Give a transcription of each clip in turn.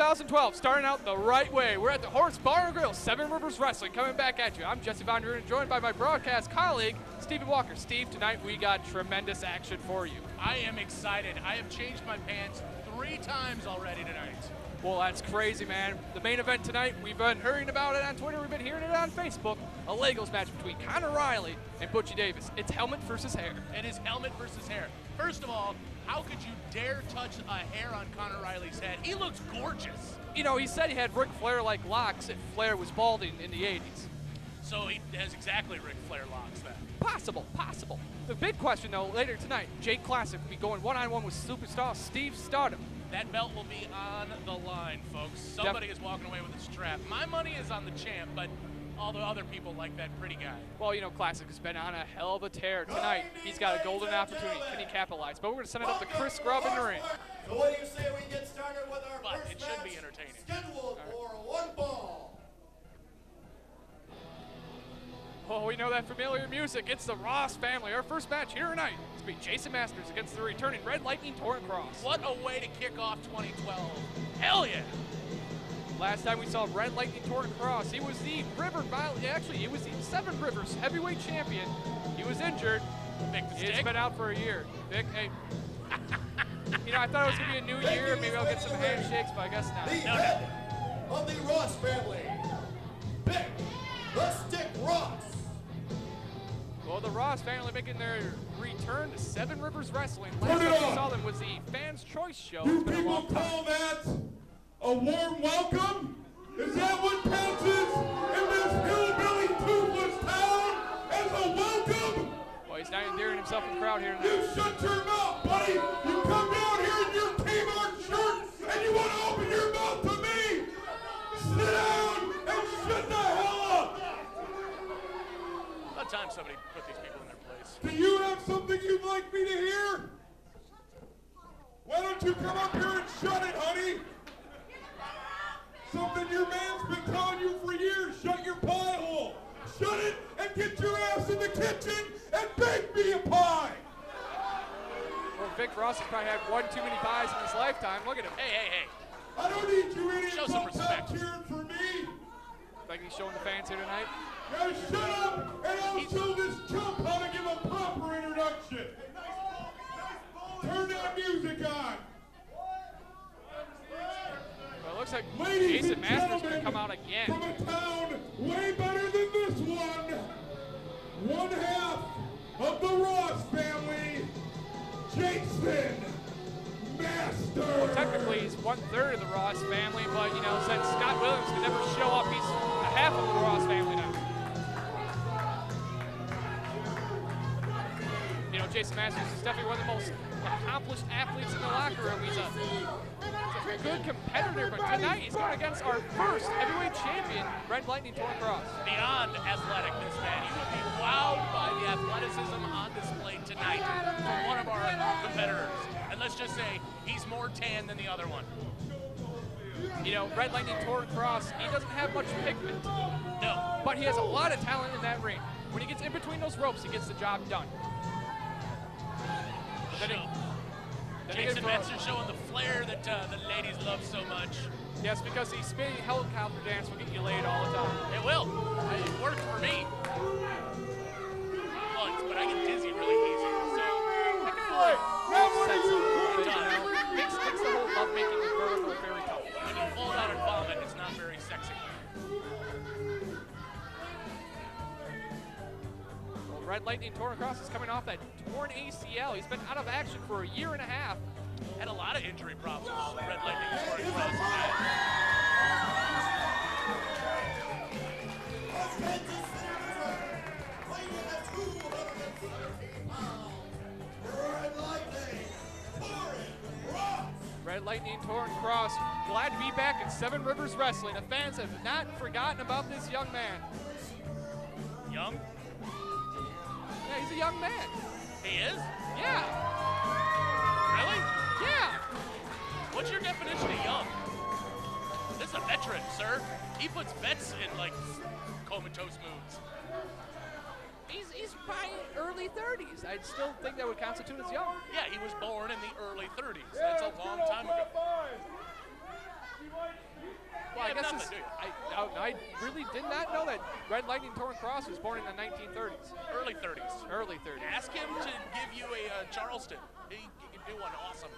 2012, starting out the right way. We're at the Horse Bar and Grill, Seven Rivers Wrestling, coming back at you. I'm Jesse Von Ruden, joined by my broadcast colleague, Stephen Walker. Steve, tonight we got tremendous action for you. I am excited. I have changed my pants 3 times already tonight. Well, that's crazy, man. The main event tonight, we've been hearing about it on Twitter, we've been hearing it on Facebook. A Legos match between Connor Riley and Butchie Davis. It's helmet versus hair. It is helmet versus hair. First of all, how could you dare touch a hair on Connor Riley's head? He looks gorgeous. You know, he said he had Ric Flair-like locks if Flair was balding in the 80s. So he has exactly Ric Flair locks then. Possible. The big question, though, later tonight, Jake Classic will be going one-on-one with superstar Steve Stardom. That belt will be on the line, folks. Somebody is walking away with a strap. My money is on the champ, but all the other people like that pretty guy. Well, you know, Classic has been on a hell of a tear tonight. He's got a golden opportunity. Can he capitalize? But we're going to send it up to Chris Scrub in the ring. So what do you say we get started with our But first it should match, be entertaining. scheduled for one ball. Oh, we know that familiar music. It's the Ross family. Our first match here tonight. It's be Jaysin Masters against the returning Red Lightning Toryn Cross. What a way to kick off 2012. Hell yeah. Last time we saw Red Lightning Toryn Cross, he was the he was the Seven Rivers heavyweight champion. He was injured. Vic the He's stick. been out for a year. Vic, hey. You know, I thought it was going to be a new year. Maybe I'll get some handshakes, but I guess not. The head of the Ross family, Vic the Stick Ross. Well, the Ross family making their return to Seven Rivers Wrestling. Last time we saw them was the Fans' Choice Show. You It's been a people long time. call that a warm welcome? Is that what counts in this hillbilly toothless town as a welcome? Well, he's not endearing himself in the crowd here You tonight. shut your mouth, buddy! You come down here in your Kmart shirt and you want to open your mouth to me! Sit down and shut the hell up! About time somebody put these people in their place. Do you have something you'd like me to hear? Why don't you come up here and shut it, honey? Something your man's been telling you for years. Shut your pie hole. Shut it and get your ass in the kitchen and bake me a pie. Well, Vic Ross has probably had one too many pies in his lifetime. Look at him. Hey. I don't need you idiots Show some up top respect. cheering for me. Like he's showing the fans here tonight. Now shut up and I'll show this chump how to give a proper introduction. Turn that music on. Well, it looks like Ladies Jaysin and Masters going to gentlemen, come out again. from a town way better than this one half of the Ross family, Jaysin Masters. Well, technically, he's 1/3 of the Ross family, but, you know, since Scott Williams could never show up, he's a half of the Ross family now. You know, Jaysin Masters is definitely one of the most accomplished athletes in the locker room. He's a good competitor, but tonight he's going against our first heavyweight champion, Red Lightning Toryn Cross. Beyond athletic, this man. You would be wowed by the athleticism on display tonight from one of our competitors. And let's just say he's more tan than the other one. You know, Red Lightning Toryn Cross, he doesn't have much pigment. No. But he has a lot of talent in that ring. When he gets in between those ropes, he gets the job done. Jaysin Masters showing the flair that the ladies love so much. Yes, because the spinning helicopter dance will get you laid all the time. It will. It worked for me. Once, but I get dizzy really easy. So, That kind of like upsets him a little bit, you know? Makes the whole lovemaking with vertical very tough. when you fall out and vomit, it's not very sexy. Well, Red Lightning Toryn Cross is coming off that torn ACL. He's been out of action for a year and a half. Had a lot of injury problems. Red Lightning Toryn Cross. Red Lightning Toryn Cross, glad to be back at Seven Rivers Wrestling. The fans have not forgotten about this young man. Young? Yeah, he's a young man. He is? Yeah. Really? Yeah. What's your definition of young? This is a veteran, sir. He puts vets in, like, comatose moods. He's probably early 30s. I still think that would constitute as young. Yeah, he was born in the early 30s. That's a long time ago. Well, I guess nothing, do you? I really did not know that Red Lightning Toryn Cross was born in the 1930s. Early 30s. Early 30s. Ask him to give you a Charleston. He can do one awesome.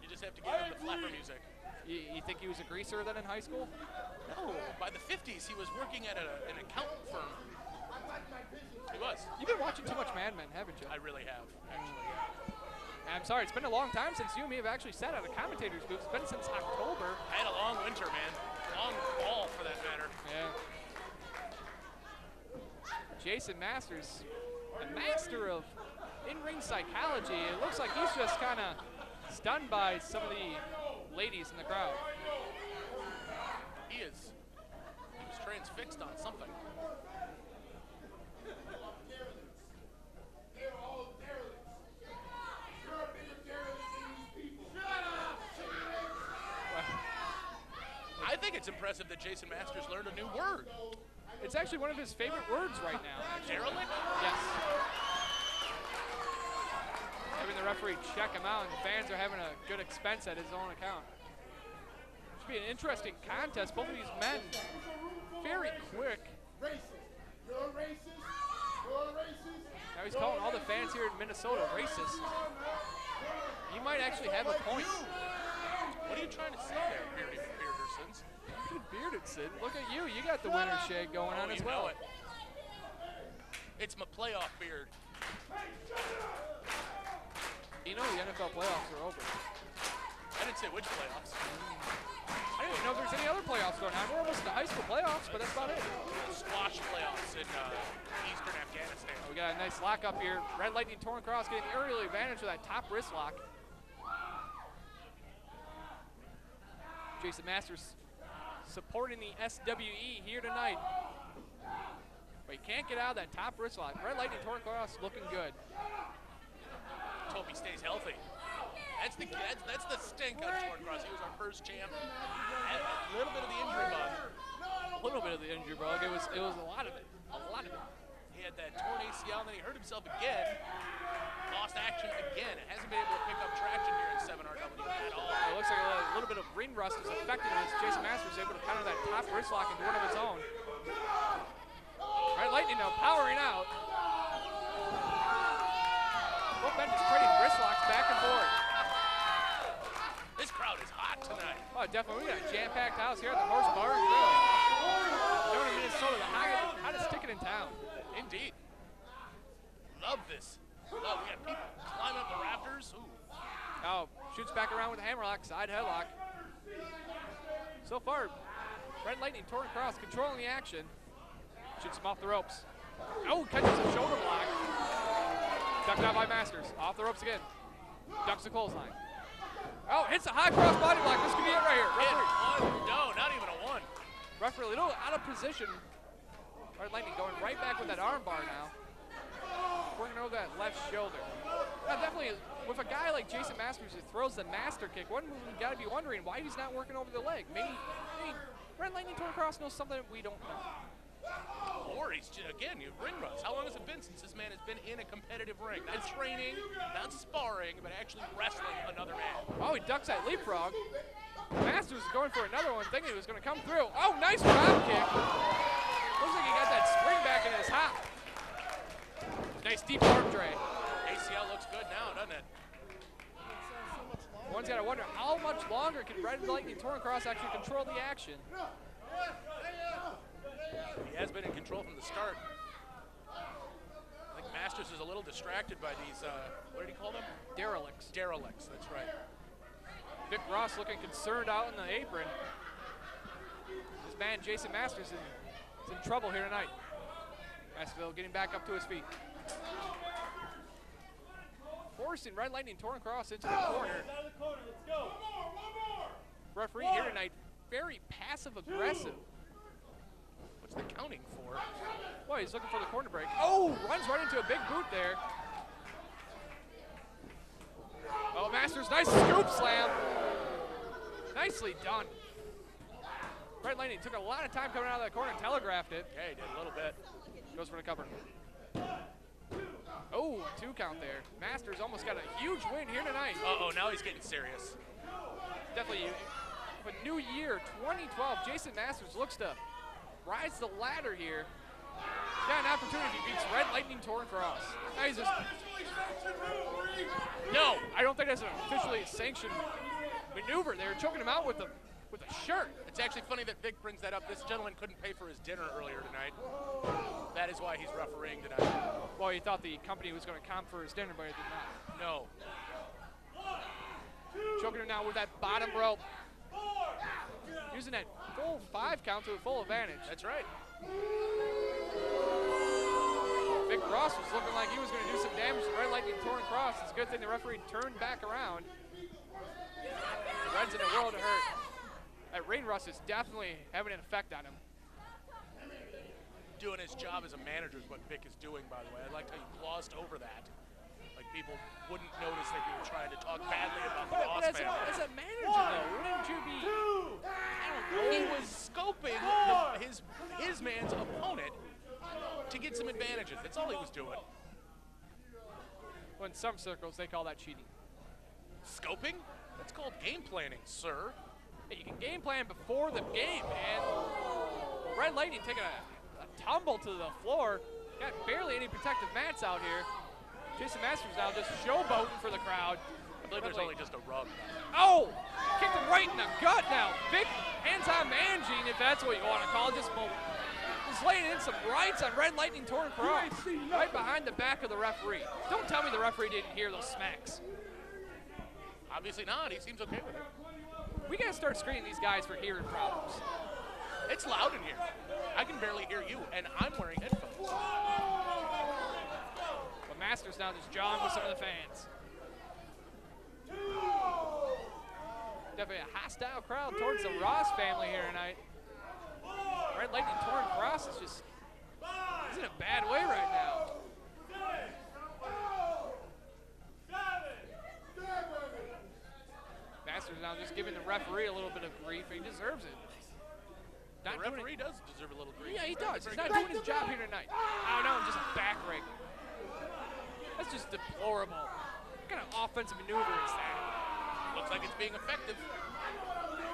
You just have to give him the flapper music. You think he was a greaser then in high school? No, by the 50s he was working at an accountant firm. He was. You've been watching too much Mad Men, haven't you? I really have, actually, yeah. I'm sorry, it's been a long time since you and me have actually sat at a commentator's booth. It's been since October. I had a long winter, man. Long fall, for that matter. Yeah. Jaysin Masters, the master of in-ring psychology. It looks like he's just kind of stunned by some of the ladies in the crowd. He is. He was transfixed on something. I think it's impressive that Jaysin Masters learned a new word. It's actually one of his favorite words right now. Derelict? Yes. Having the referee check him out, and the fans are having a good expense at his own account. Should be an interesting contest. Both of these men, very quick. Racist. You're racist. You're racist. Now he's calling all the fans here in Minnesota racist. He might actually have a point. What are you trying to say there, Beardersons? Bearded Sid, look at you. You got the winter shade going on as well. Know it. It's my playoff beard. You know the NFL playoffs are over. I didn't say which playoffs. I didn't even know there's any other playoffs going on. We're almost to high school playoffs, but that's about it. Squash playoffs in eastern Afghanistan. We got a nice lock up here. Red Lightning Toryn Cross getting the early advantage with that top wrist lock. Jaysin Masters supporting the SWE here tonight. But he can't get out of that top wrist lock. Red Lightning Toryn Cross looking good. Hope he stays healthy. That's the stink on Toryn Cross. He was our first champ. Had a little bit of the injury bug. A little bit of the injury bug. It was a lot of it. A lot of it. He had that torn ACL, and then he hurt himself again. Lost action again. It hasn't been able to pick up traction here in 7RW at all. It looks like a little bit of ring rust is affecting him as Jaysin Masters able to counter that top wrist lock into one of his own. Red Lightning now powering out. Both men just trading wrist locks back and forth. This crowd is hot tonight. Oh, definitely. We got a jam-packed house here at the Horse Bar and Grill. Winona, Minnesota, the hottest ticket in town. Indeed. Love this. Love. We got people climbing up the rafters. Ooh. Oh, shoots back around with a hammerlock, side headlock. So far, Red Lightning, Toryn Cross controlling the action. Shoots him off the ropes. Oh, catches a shoulder block. Ducked out by Masters. Off the ropes again. Ducks the clothesline. Oh, hits a high cross body block. This could be it right here. Referee. One. No, not even a one. Referee a little out of position. Red Lightning going right back with that arm bar now. Working over that left shoulder. Now definitely, with a guy like Jaysin Masters who throws the master kick, one move you got to be wondering why he's not working over the leg. Maybe Red Lightning Toryn Cross knows something that we don't know. Or he's just, again, you ring rust. How long has it been since this man has been in a competitive ring? Not training, not sparring, but actually wrestling another man. Oh, he ducks that leapfrog. Masters is going for another one, thinking he was going to come through. Oh, nice drop kick. Looks like he got that spring back in his hop. Nice deep arm drag. ACL looks good now, doesn't it? One's got to wonder how much longer can Red Lightning Toryn Cross actually control the action. He has been in control from the start. I think Masters is a little distracted by these, what did he call them? Derelicts. Derelicts, that's right. Vic Ross looking concerned out in the apron. This man, Jaysin Masters, is in trouble here tonight. Masterville getting back up to his feet. Forcing Red Lightning Toryn Cross into the corner. Let's go. One more. Referee here tonight, very passive-aggressive. What's the counting for? Boy, he's looking for the corner break. Oh, runs right into a big boot there. Oh, Masters, nice scoop slam. Nicely done. Red Lightning took a lot of time coming out of that corner and telegraphed it. Yeah, he did a little bit. Goes for the cover. Oh, 2 count there. Masters almost got a huge win here tonight. Uh-oh, now he's getting serious. Definitely, of a new year, 2012. Jaysin Masters looks to rise the ladder here. He's got an opportunity. He beats Red Lightning Toryn Cross. Now he's just... No, I don't think that's an officially sanctioned maneuver. They're choking him out with a shirt. It's actually funny that Vic brings that up. This gentleman couldn't pay for his dinner earlier tonight. That is why he's refereeing tonight. Well, he thought the company was going to comp for his dinner, but it did not. No. Choking him now with that bottom rope. Using that full 5 count to a full advantage. That's right. Vic Ross was looking like he was going to do some damage to Red Lightning Toryn Cross. It's a good thing the referee turned back around. Red's in a world of hurt. That rain rust is definitely having an effect on him. Doing his job as a manager is what Vic is doing, by the way. I liked how you glossed over that. Like people wouldn't notice that you were trying to talk badly about the Ross family. As a manager, though, wouldn't you be... He was scoping his man's opponent to get some advantages. That's all he was doing. Well, in some circles, they call that cheating. Scoping? That's called game planning, sir. Hey, you can game plan before the game, man. Red Lightning taking a tumble to the floor. Got barely any protective mats out here. Jaysin Masters now just showboating for the crowd. I believe there's only just a rub. Oh! Kicked him right in the gut now. Big hands-on managing, if that's what you want to call it. Just laying in some rights on Red Lightning Toryn Cross. Right behind the back of the referee. Don't tell me the referee didn't hear those smacks. Obviously not. He seems okay with it. We got to start screening these guys for hearing problems. It's loud in here. I can barely hear you, and I'm wearing headphones. But Masters now just jawing with some of the fans. Definitely a hostile crowd towards the Ross family here tonight. Red Lightning Toryn Cross is just, he's in a bad way right now. Masters now just giving the referee a little bit of grief, and he deserves it. The referee does deserve a little grief. Yeah, he does. He's not doing his job here tonight. Oh, no, just a back rake. That's just deplorable. What kind of offensive maneuver is that? Looks like it's being effective.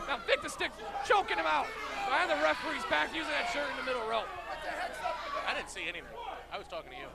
Now Vic the Stick choking him out behind the referee's back, using that shirt in the middle rope. I didn't see anything. I was talking to you.